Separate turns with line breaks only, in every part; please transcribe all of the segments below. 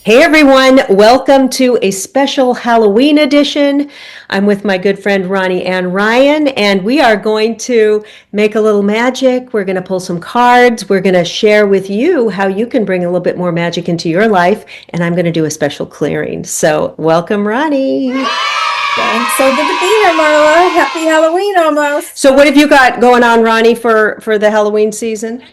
Hey everyone, welcome to a special Halloween edition. I'm with my good friend Ronnie Ann Ryan, and we are going to make a little magic. We're going to pull some cards. We're going to share with you how you can bring a little bit more magic into your life, and I'm going to do a special clearing. So, welcome, Ronnie.
Thanks. So good to be here, Marla. Happy Halloween almost.
So, what have you got going on, Ronnie, for the Halloween season?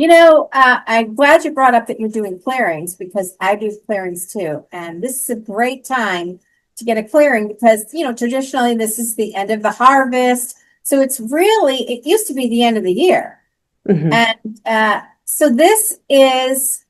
I'm glad you brought up that you're doing clearings because I do clearings too. And this is a great time to get a clearing because, traditionally this is the end of the harvest. So it used to be the end of the year.
Mm-hmm.
And so this is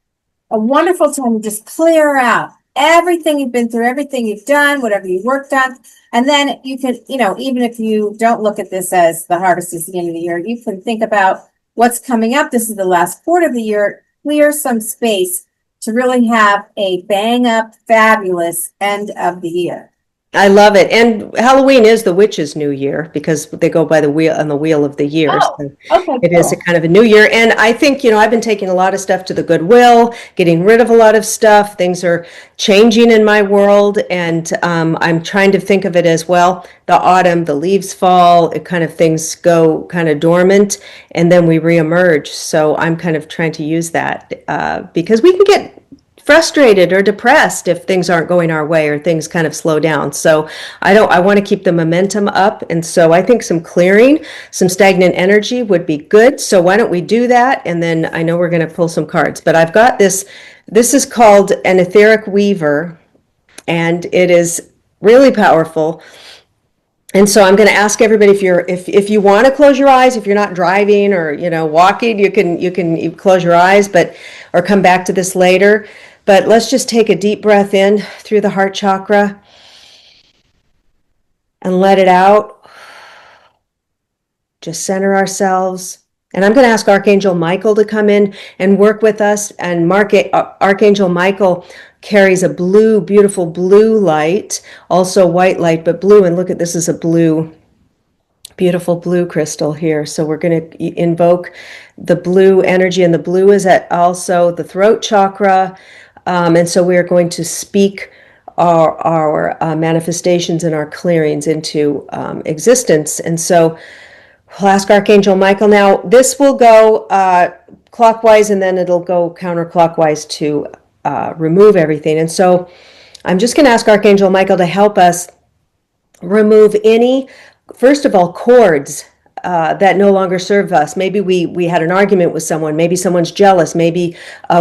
a wonderful time to just clear out everything you've been through, everything you've done, whatever you worked on. And then you can, even if you don't look at this as the harvest is the end of the year, you can think about what's coming up. This is the last quarter of the year. Clear some space to really have a bang up, fabulous end of the year.
I love it. And Halloween is the witch's new year because they go by the wheel on the wheel of the year.
Oh,
So
okay,
it is a
cool.
kind of a new year. And I think, I've been taking a lot of stuff to the Goodwill, getting rid of a lot of stuff. Things are changing in my world. And I'm trying to think of it as well. The autumn, the leaves fall, it kind of things go kind of dormant and then we reemerge. So I'm kind of trying to use that because we can get frustrated or depressed if things aren't going our way or things kind of slow down. So I want to keep the momentum up. And so I think some clearing, some stagnant energy would be good. So why don't we do that? And then I know we're going to pull some cards, but I've got this is called an etheric weaver and it is really powerful. And so I'm going to ask everybody if you want to close your eyes, if you're not driving or walking, you can close your eyes, but or come back to this later. But let's just take a deep breath in through the heart chakra and let it out. Just center ourselves. And I'm going to ask Archangel Michael to come in and work with us. And Archangel Michael carries a blue, beautiful blue light, also white light, but blue. And look at this is a blue, beautiful blue crystal here. So we're going to invoke the blue energy, and the blue is at also the throat chakra. And so we are going to speak our manifestations and our clearings into existence. And so we'll ask Archangel Michael. Now, this will go clockwise and then it'll go counterclockwise to remove everything. And so I'm just going to ask Archangel Michael to help us remove any, first of all, cords that no longer serve us. Maybe we had an argument with someone. Maybe someone's jealous. Maybe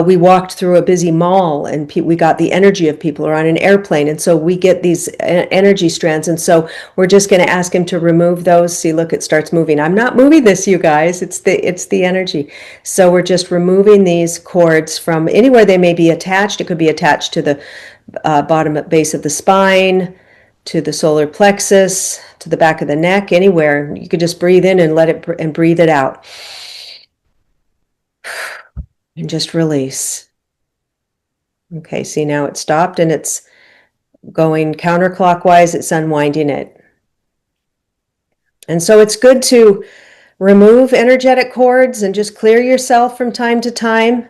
we walked through a busy mall and we got the energy of people, or on an airplane. And so we get these energy strands. And so we're just going to ask him to remove those. See, look, it starts moving. I'm not moving this, you guys. It's the energy. So we're just removing these cords from anywhere they may be attached. It could be attached to the bottom base of the spine, to the solar plexus, to the back of the neck, anywhere. You could just breathe in and let it and breathe it out. And just release. Okay, see, now it stopped and it's going counterclockwise, it's unwinding it. And so it's good to remove energetic cords and just clear yourself from time to time.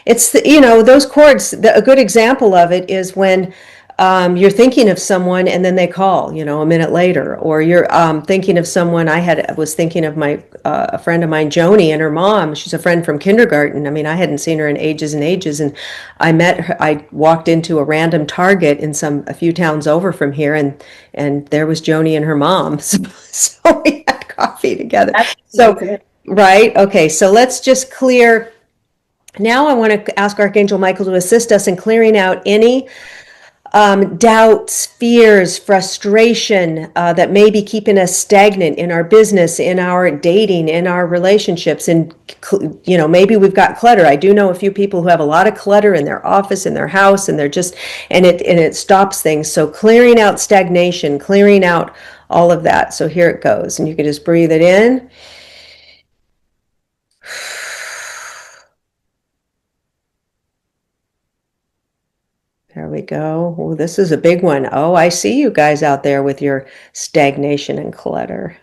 It's those cords. A good example of it is when you're thinking of someone and then they call, a minute later, or you're thinking of someone. I was thinking of a friend of mine, Joni, and her mom. She's a friend from kindergarten. I mean, I hadn't seen her in ages and ages, and I met her. I walked into a random Target a few towns over from here, and there was Joni and her mom. So we had coffee together.
That's
So,
good.
right, okay. So let's just clear. Now I want to ask Archangel Michael to assist us in clearing out any doubts, fears, frustration that may be keeping us stagnant in our business, in our dating, in our relationships. And, maybe we've got clutter. I do know a few people who have a lot of clutter in their office, in their house, and it stops things. So clearing out stagnation, clearing out all of that. So here it goes. And you can just breathe it in. There we go. Oh, this is a big one. Oh, I see you guys out there with your stagnation and clutter.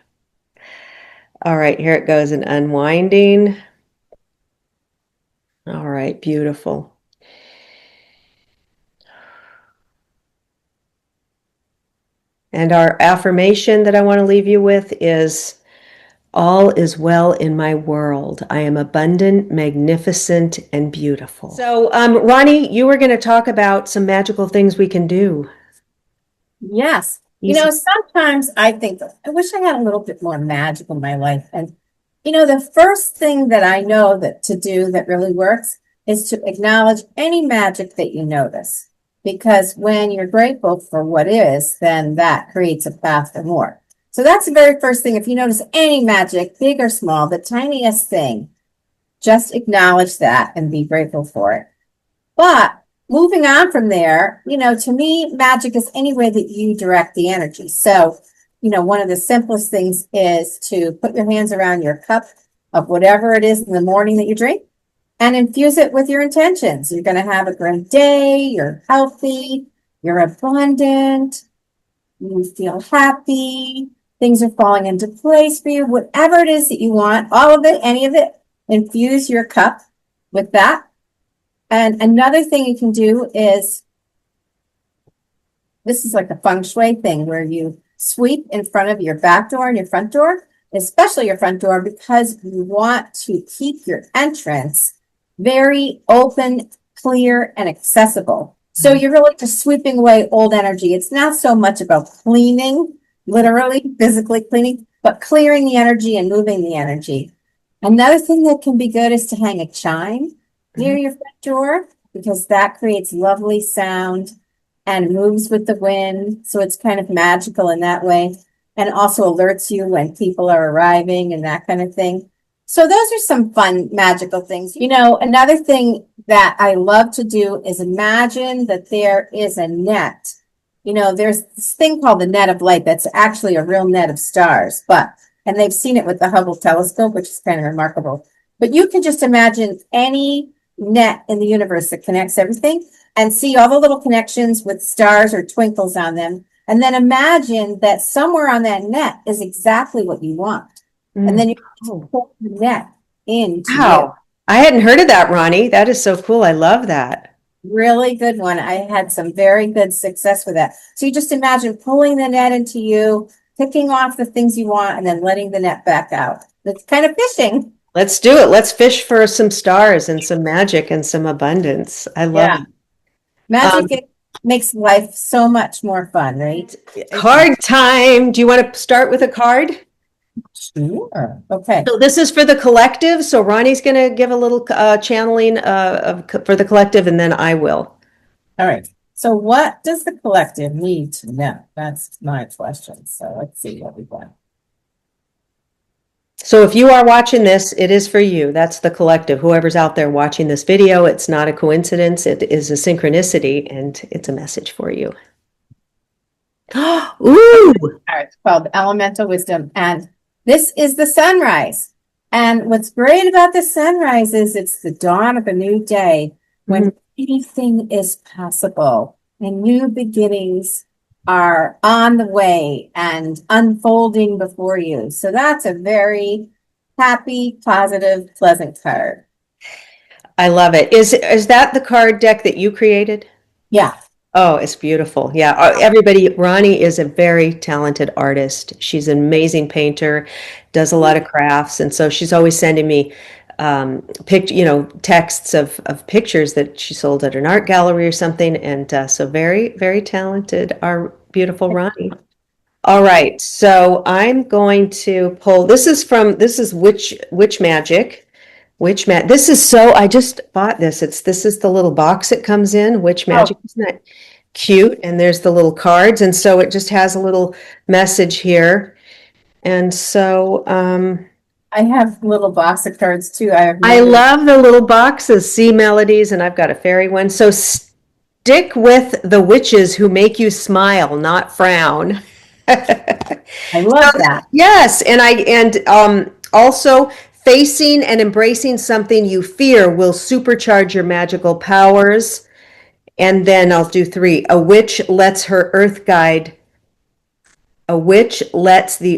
All right, here it goes, an unwinding. All right, beautiful. And our affirmation that I want to leave you with is, all is well in my world. I am abundant, magnificent, and beautiful. So, Ronnie, you were going to talk about some magical things we can do.
Yes.
Easy.
Sometimes I think, I wish I had a little bit more magic in my life. And, the first thing that I know that to do that really works is to acknowledge any magic that you notice. Because when you're grateful for what is, then that creates a path for more. So that's the very first thing. If you notice any magic, big or small, the tiniest thing, just acknowledge that and be grateful for it. But moving on from there, to me, magic is any way that you direct the energy. So, one of the simplest things is to put your hands around your cup of whatever it is in the morning that you drink and infuse it with your intentions. You're going to have a great day. You're healthy. You're abundant. You feel happy. Things are falling into place for you. Whatever it is that you want, all of it, any of it, infuse your cup with that. And another thing you can do is, this is like a feng shui thing where you sweep in front of your back door and your front door, especially your front door, because you want to keep your entrance very open, clear, and accessible. So you're really just sweeping away old energy. It's not so much about cleaning, literally, physically cleaning, but clearing the energy and moving the energy. Another thing that can be good is to hang a chime near your front door, because that creates lovely sound and moves with the wind. So it's kind of magical in that way, and also alerts you when people are arriving and that kind of thing. So those are some fun magical things. Another thing that I love to do is imagine that there is a net. There's this thing called the net of light that's actually a real net of stars, and they've seen it with the Hubble telescope, which is kind of remarkable. But you can just imagine any net in the universe that connects everything and see all the little connections with stars or twinkles on them. And then imagine that somewhere on that net is exactly what you want. And then you pull the net into
Wow. I hadn't heard of that, Ronnie. That is so cool. I love that.
Really good one. I had some very good success with that. So you just imagine pulling the net into you, picking off the things you want, and then letting the net back out. It's kind of fishing.
Let's do it. Let's fish for some stars and some magic and some abundance. I love it.
Magic makes life so much more fun, right?
Card time. Do you want to start with a card?
Sure. Okay.
So this is for the collective. So Ronnie's going to give a little channeling for the collective, and then I will.
All right. So what does the collective need to know? That's my question. So let's see what we've got.
So if you are watching this, it is for you. That's the collective. Whoever's out there watching this video, it's not a coincidence. It is a synchronicity, and it's a message for you. Ooh!
All right. It's called Elemental Wisdom, and this is the sunrise. And what's great about the sunrise is it's the dawn of a new day when anything is possible and new beginnings are on the way and unfolding before you. So that's a very happy, positive, pleasant card.
I love it. Is that the card deck that you created?
Yeah.
Oh, it's beautiful. Yeah. Everybody, Ronnie is a very talented artist. She's an amazing painter, does a lot of crafts. And so she's always sending me texts of pictures that she sold at an art gallery or something. And so very, very talented, our beautiful Ronnie. All right. So I'm going to pull, this is Witch Magic. I just bought this. This is the little box it comes in, Witch Magic. Isn't that cute? And there's the little cards. And so it just has a little message here. And so,
I have little box of cards too.
I love the little boxes, sea melodies, and I've got a fairy one. So stick with the witches who make you smile, not frown.
I love that.
Yes. And also, facing and embracing something you fear will supercharge your magical powers. And then I'll do 3. A witch lets the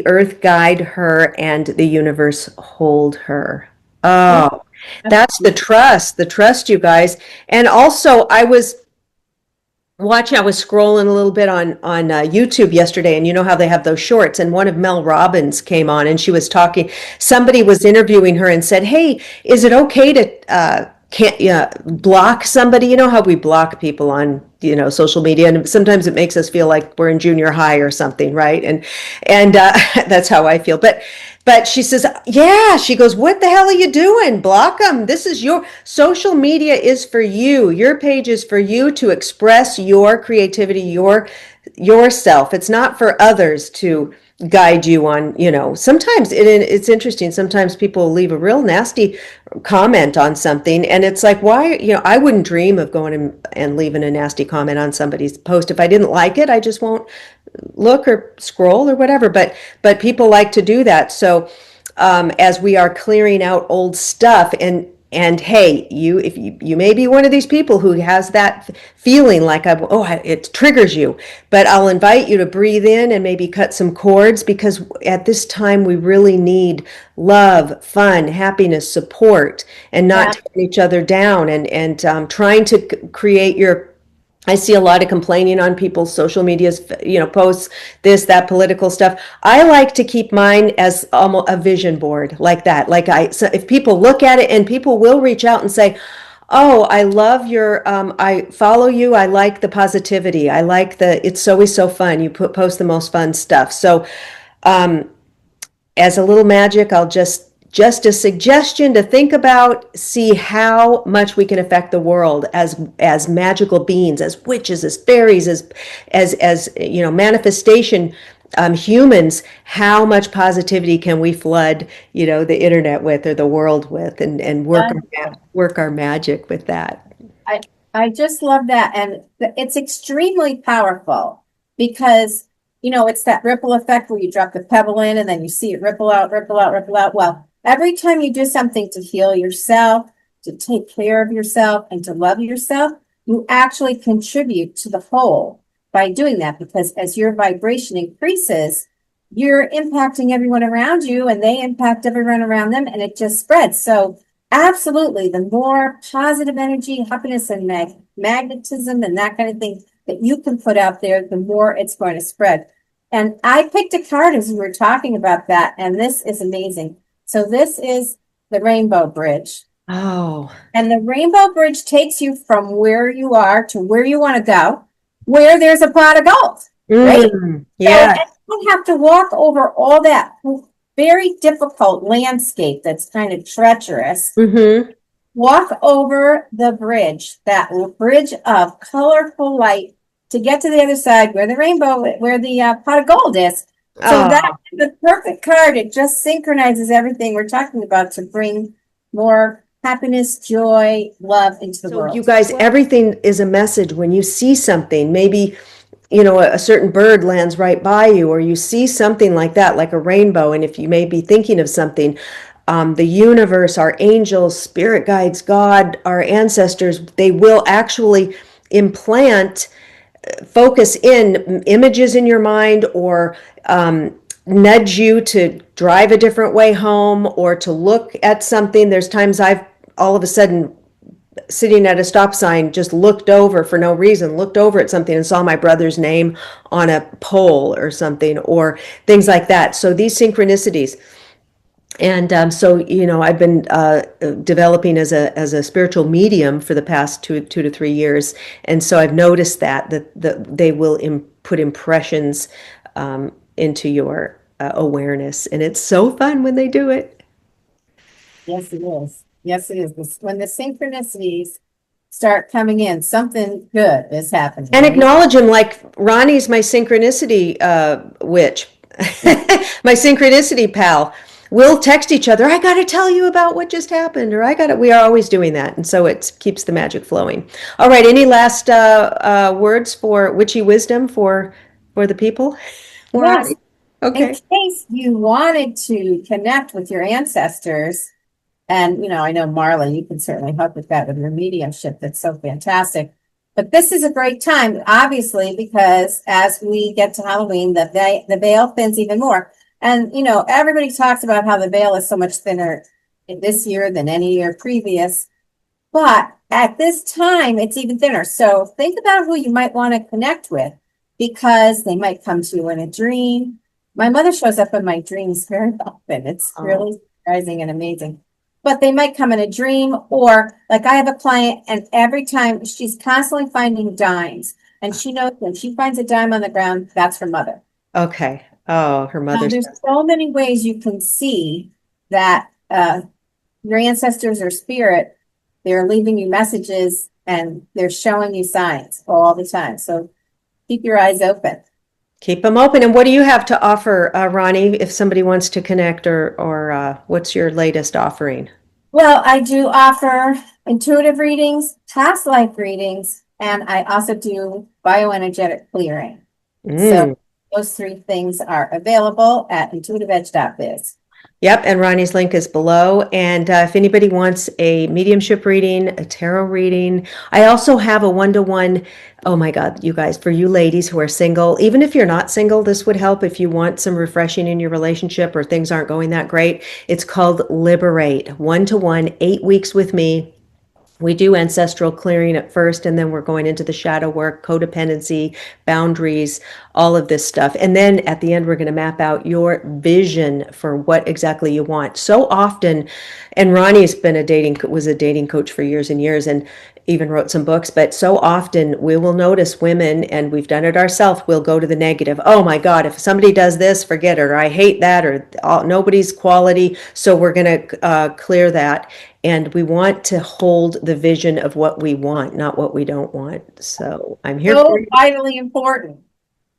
earth guide her, and the universe hold her. Oh, that's the trust, you guys. And also watching, I was scrolling a little bit on YouTube yesterday, and you know how they have those shorts, and one of Mel Robbins came on, and she was talking. Somebody was interviewing her and said, "Hey, is it okay to can't block somebody? You know how we block people on social media, and sometimes it makes us feel like we're in junior high or something, right? And that's how I feel, but she says, yeah, she goes, what the hell are you doing? Block them. This is your social media is for you. Your page is for you to express your creativity, yourself. It's not for others to guide you on, sometimes it's interesting. Sometimes people leave a real nasty comment on something, and it's like, why, I wouldn't dream of going and leaving a nasty comment on somebody's post. If I didn't like it, I just won't look or scroll or whatever, but people like to do that. So as we are clearing out old stuff, and hey, if you may be one of these people who has that feeling like it triggers you, but I'll invite you to breathe in and maybe cut some cords, because at this time we really need love, fun, happiness, support, and not tearing each other down, and trying to create I see a lot of complaining on people's social medias, posts, this, that, political stuff. I like to keep mine as almost a vision board like that. So if people look at it, and people will reach out and say, oh, I love I follow you. I like the positivity. I like it's always so fun. You post the most fun stuff. So, as a little magic, I'll just a suggestion to think about, see how much we can affect the world as magical beings, as witches, as fairies, as manifestation humans. How much positivity can we flood the internet with, or the world with, and work our magic with that.
I I just love that, and it's extremely powerful because it's that ripple effect where you drop the pebble in and then you see it ripple out, ripple out, ripple out. Well, every time you do something to heal yourself, to take care of yourself, and to love yourself, you actually contribute to the whole by doing that, because as your vibration increases, you're impacting everyone around you and they impact everyone around them, and it just spreads. So absolutely, the more positive energy, happiness, and magnetism and that kind of thing that you can put out there, the more it's going to spread. And I picked a card as we were talking about that, and this is amazing. So this is the Rainbow Bridge.
Oh.
And the Rainbow Bridge takes you from where you are to where you want to go, where there's a pot of gold, right?
Yeah.
So you have to walk over all that very difficult landscape that's kind of treacherous.
Mm-hmm.
Walk over the bridge, that bridge of colorful light, to get to the other side where the rainbow, where the pot of gold is. So that is the perfect card. It just synchronizes everything we're talking about to bring more happiness, joy, love into the world.
You guys, everything is a message. When you see something, maybe a certain bird lands right by you, or you see something like that, like a rainbow, and if you may be thinking of something, the universe, our angels, spirit guides, God, our ancestors, they will actually implant, focus in images in your mind, or nudge you to drive a different way home, or to look at something. There's times I've all of a sudden, sitting at a stop sign, just looked over for no reason, looked over at something and saw my brother's name on a pole or something, or things like that. So these synchronicities. And so, I've been developing as a spiritual medium for the past two to 3 years. And so I've noticed that they will put impressions into your awareness. And it's so fun when they do it.
Yes, it is. Yes, it is. When the synchronicities start coming in, something good is happening.
And acknowledge them, like Ronnie's my synchronicity witch, my synchronicity pal. We'll text each other, I got to tell you about what just happened, or we are always doing that. And so it keeps the magic flowing. All right. Any last words for witchy wisdom for the people?
Yes.
Okay.
In case you wanted to connect with your ancestors, and, I know, Marla, you can certainly help with that with your mediumship. That's so fantastic. But this is a great time, obviously, because as we get to Halloween, the veil thins even more. And, everybody talks about how the veil is so much thinner this year than any year previous. But at this time, it's even thinner. So think about who you might want to connect with because they might come to you in a dream. My mother shows up in my dreams very often. It's really surprising and amazing. But they might come in a dream, or like I have a client, and every time she's constantly finding dimes, and she knows when she finds a dime on the ground, that's her mother.
Okay. Oh, her
Now,
mother's.
there's so many ways you can see that your ancestors or spirit, they're leaving you messages and they're showing you signs all the time. So keep your eyes open.
Keep them open. And what do you have to offer, Ronnie, if somebody wants to connect, or what's your latest offering?
Well, I do offer intuitive readings, past life readings, and I also do bioenergetic clearing. So
Mm.
those three things are available at intuitiveedge.biz.
Yep, and Ronnie's link is below. And if anybody wants a mediumship reading, a tarot reading, I also have a one-to-one. Oh my God, you guys, for you ladies who are single, even if you're not single, this would help if you want some refreshing in your relationship or things aren't going that great. It's called Liberate, one-to-one, 8 weeks with me. We do ancestral clearing at first, and then we're going into the shadow work, codependency, boundaries, all of this stuff. And then at the end, we're going to map out your vision for what exactly you want. So often, and Ronnie's been was a dating coach for years and years, and even wrote some books, but so often we will notice women, and we've done it ourselves, we'll go to the negative. Oh my God, if somebody does this, forget it, or I hate that, or nobody's quality. So we're going to clear that. And we want to hold the vision of what we want, not what we don't want. So I'm here for
So
you.
vitally important.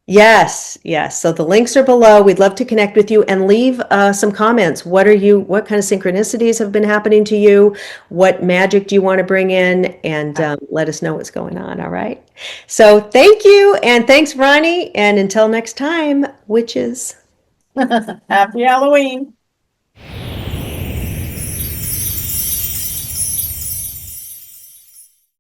Yes, yes. So the links are below. We'd love to connect with you and leave some comments. What kind of synchronicities have been happening to you? What magic do you want to bring in? And let us know what's going on. All right. So thank you. And thanks, Ronnie. And until next time, witches.
Happy Halloween.